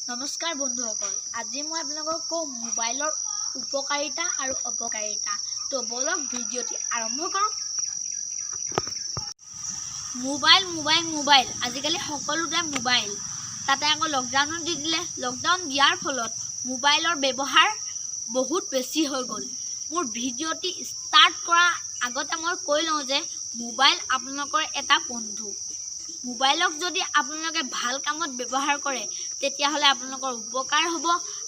নমস্কাৰ বন্ধুসকল, আজি মই আপোনালোকক কম মোবাইলৰ উপকাৰিতা আৰু অপকাৰিতা। তো বলক ভিডিঅ'টি আৰম্ভ কৰোঁ। মোবাইল আজিকালি সকলোতে মোবাইল, তাতে আকৌ লকডাউনো দি দিলে। লকডাউন দিয়াৰ ফলত মোবাইলৰ ব্যৱহাৰ বহুত বেছি হৈ গ'ল। মোৰ ভিডিঅ'টি ষ্টাৰ্ট কৰাৰ আগতে মই কৈ লওঁ যে মোবাইল আপোনালোকৰ এটা বন্ধু। মোবাইলক যদি আপোনালোকে ভাল কামত ব্যৱহাৰ কৰে তেতিয়াহ'লে আপোনালোকৰ উপকাৰ হ'ব,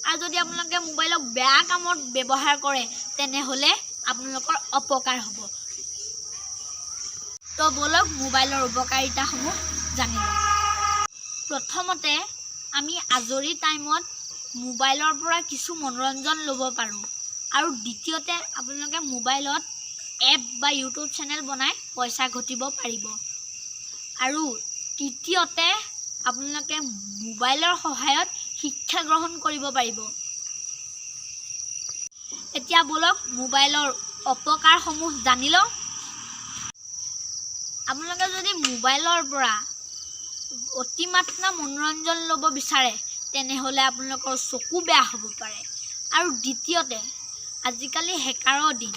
আৰু যদি আপোনালোকে মোবাইলক বেয়া কামত ব্যৱহাৰ কৰে তেনেহ'লে আপোনালোকৰ অপকাৰ হ'ব। তো বলক মোবাইলৰ উপকাৰিতাসমূহ জানি লওঁ। প্ৰথমতে আমি আজৰি টাইমত মোবাইলৰ পৰা কিছু মনোৰঞ্জন ল'ব পাৰোঁ, আৰু দ্বিতীয়তে আপোনালোকে মোবাইলত এপ বা ইউটিউব চেনেল বনাই পইচা ঘটিব পাৰিব, আৰু তৃতীয়তে আপোনালোকে মোবাইলৰ সহায়ত শিক্ষা গ্ৰহণ কৰিব পাৰিব। এতিয়া বলক মোবাইলৰ অপকাৰসমূহ জানি লওঁ। আপোনালোকে যদি মোবাইলৰ পৰা অতিমাত্ৰা মনোৰঞ্জন ল'ব বিচাৰে তেনেহ'লে আপোনালোকৰ চকু বেয়া হ'ব পাৰে, আৰু দ্বিতীয়তে আজিকালি হেকাৰৰ দিন।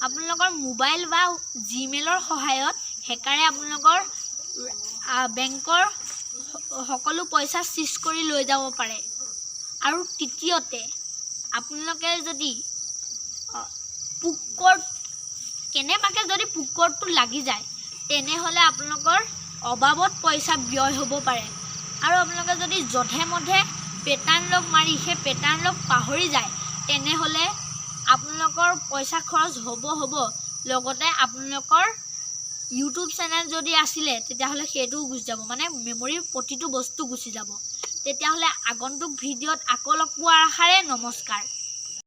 আপোনালোকৰ মোবাইল বা জিমেইলৰ সহায়ত হেকাৰে আপোনালোকৰ বেংকৰ সকলো পইচা চিজ কৰি লৈ যাব পাৰে, আৰু তৃতীয়তে আপোনালোকে যদি কেনেবাকৈ যদি পুকৰটো লাগি যায় তেনেহ'লে আপোনালোকৰ অবাবত পইচা ব্যয় হ'ব পাৰে, আৰু আপোনালোকে যদি যধে মধে পেটাৰ্ণ লক মাৰি সেই পেটাৰ্ণ লক পাহৰি যায় তেনেহ'লে আপোনালোকৰ পইচা খৰচ হ'ব, লগতে আপোনালোকৰ ইউটিউব চেনেল যদি আছিলে তেতিয়াহ'লে সেইটোও গুচি যাব, মানে মেমৰিৰ প্ৰতিটো বস্তু গুচি যাব। তেতিয়াহ'লে আগন্তুক ভিডিঅ'ত আকৌ লগ পোৱাৰ আশাৰে নমস্কাৰ।